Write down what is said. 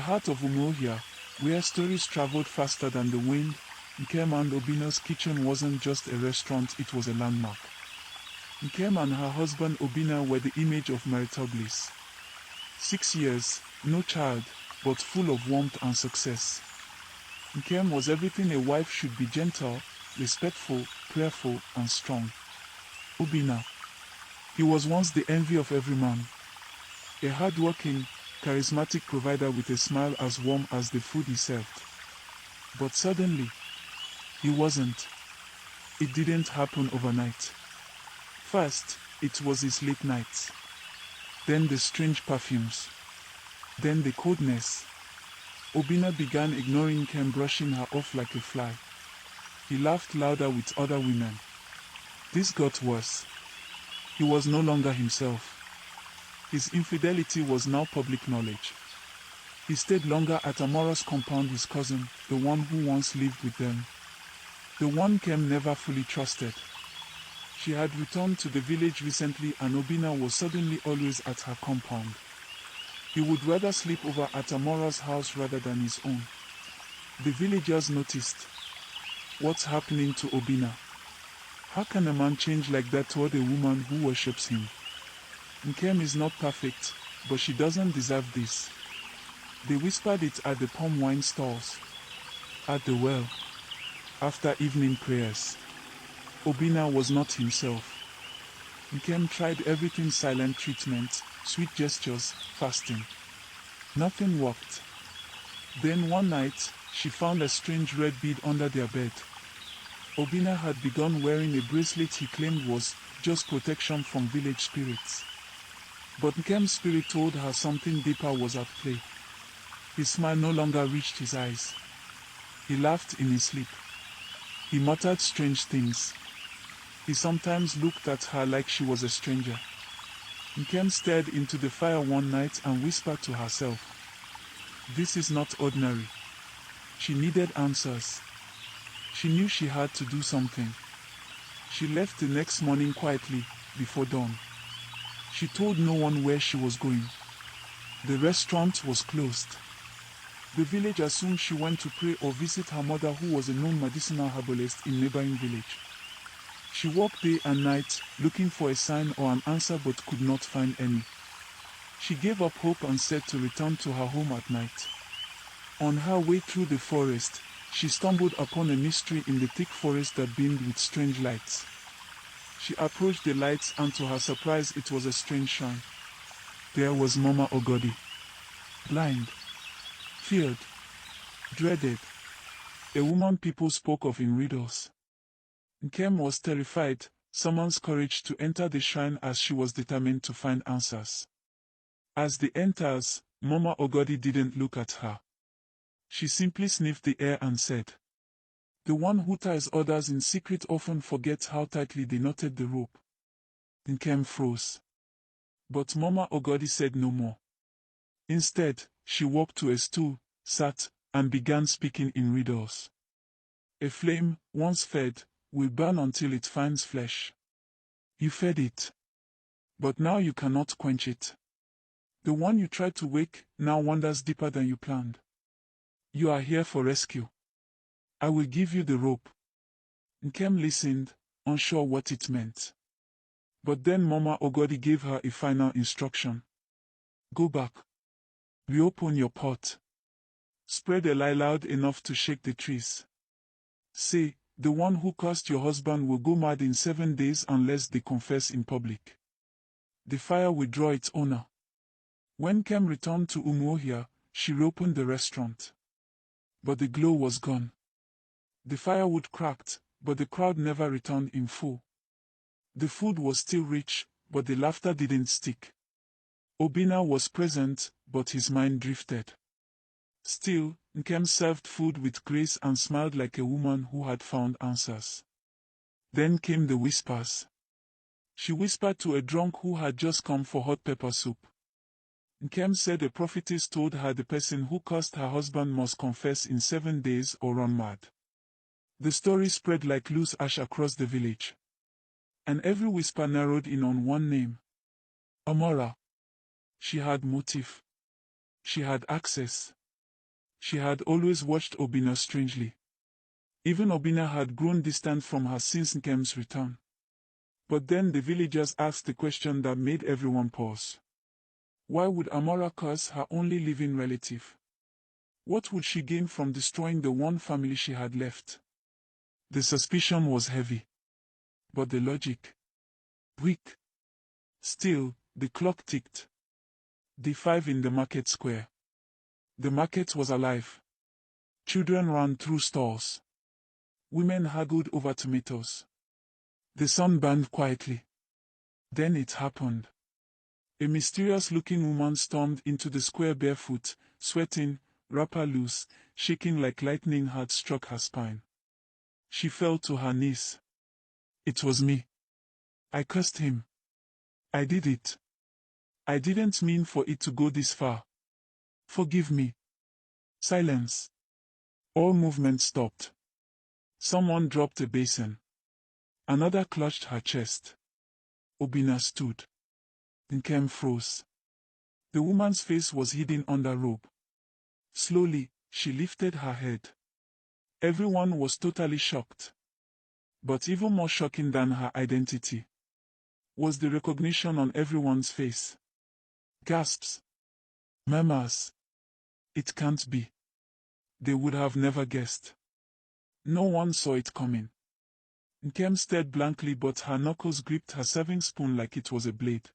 heart of Umuohia, where stories traveled faster than the wind, Nkem and Obina's kitchen wasn't just a restaurant, it was a landmark. Nkem and her husband Obina were the image of marital bliss. 6 years, no child, but full of warmth and success. Nkem was everything a wife should be: gentle, respectful, prayerful, and strong. Obina. He was once the envy of every man. A hard-working, charismatic provider with a smile as warm as the food he served. But suddenly, he wasn't. It didn't happen overnight. First, it was his late nights. Then the strange perfumes. Then the coldness. Obina began ignoring Nkem, brushing her off like a fly. He laughed louder with other women. This got worse. He was no longer himself. His infidelity was now public knowledge. He stayed longer at Amora's compound, his cousin, the one who once lived with them. The one Nkem never fully trusted. She had returned to the village recently and Obina was suddenly always at her compound. He would rather sleep over at Amora's house rather than his own. The villagers noticed. What's happening to Obina? How can a man change like that toward a woman who worships him? Nkem is not perfect, but she doesn't deserve this. They whispered it at the palm wine stalls, at the well, after evening prayers. Obina was not himself. Nkem tried everything: silent treatment, sweet gestures, fasting. Nothing worked. Then one night, she found a strange red bead under their bed. Obina had begun wearing a bracelet he claimed was just protection from village spirits. But Nkem's spirit told her something deeper was at play. His smile no longer reached his eyes. He laughed in his sleep. He muttered strange things. He sometimes looked at her like she was a stranger. Nkem stared into the fire one night and whispered to herself, "This is not ordinary." She needed answers. She knew she had to do something. She left the next morning quietly, before dawn. She told no one where she was going. The restaurant was closed. The village assumed she went to pray or visit her mother, who was a known medicinal herbalist in neighboring village. She walked day and night, looking for a sign or an answer, but could not find any. She gave up hope and set to return to her home at night. On her way through the forest, she stumbled upon a mystery in the thick forest that beamed with strange lights. She approached the lights and to her surprise it was a strange shrine. There was Mama Ogodi. Blind. Feared. Dreaded. A woman people spoke of in riddles. Nkem was terrified, summoned courage to enter the shrine as she was determined to find answers. As they entered, Mama Ogodi didn't look at her. She simply sniffed the air and said, "The one who ties others in secret often forgets how tightly they knotted the rope." Nkem froze. But Mama Ogodi said no more. Instead, she walked to a stool, sat, and began speaking in riddles. "A flame, once fed, will burn until it finds flesh. You fed it. But now you cannot quench it. The one you tried to wake now wanders deeper than you planned. You are here for rescue. I will give you the rope." Nkem listened, unsure what it meant. But then Mama Ogodi gave her a final instruction. "Go back. Reopen your pot. Spread a lie loud enough to shake the trees. Say, the one who cursed your husband will go mad in 7 days unless they confess in public. The fire will draw its owner." When Nkem returned to Umuohia, she reopened the restaurant. But the glow was gone. The firewood cracked, but the crowd never returned in full. The food was still rich, but the laughter didn't stick. Obina was present, but his mind drifted. Still, Nkem served food with grace and smiled like a woman who had found answers. Then came the whispers. She whispered to a drunk who had just come for hot pepper soup. Nkem said a prophetess told her the person who cursed her husband must confess in 7 days or run mad. The story spread like loose ash across the village. And every whisper narrowed in on one name. Amora. She had motive. She had access. She had always watched Obinna strangely. Even Obinna had grown distant from her since Nkem's return. But then the villagers asked the question that made everyone pause. Why would Amora curse her only living relative? What would she gain from destroying the one family she had left? The suspicion was heavy. But the logic? Weak. Still, the clock ticked. The 5 in the market square. The market was alive. Children ran through stalls. Women haggled over tomatoes. The sun burned quietly. Then it happened. A mysterious-looking woman stormed into the square barefoot, sweating, wrapper loose, shaking like lightning had struck her spine. She fell to her knees. It was me. I cursed him. I did it. I didn't mean for it to go this far. Forgive me. Silence. All movement stopped. Someone dropped a basin. Another clutched her chest. Obinna stood. Nkem froze. The woman's face was hidden under robe. Slowly, she lifted her head. Everyone was totally shocked. But even more shocking than her identity was the recognition on everyone's face. Gasps. Murmurs. It can't be. They would have never guessed. No one saw it coming. Nkem stared blankly, but her knuckles gripped her serving spoon like it was a blade.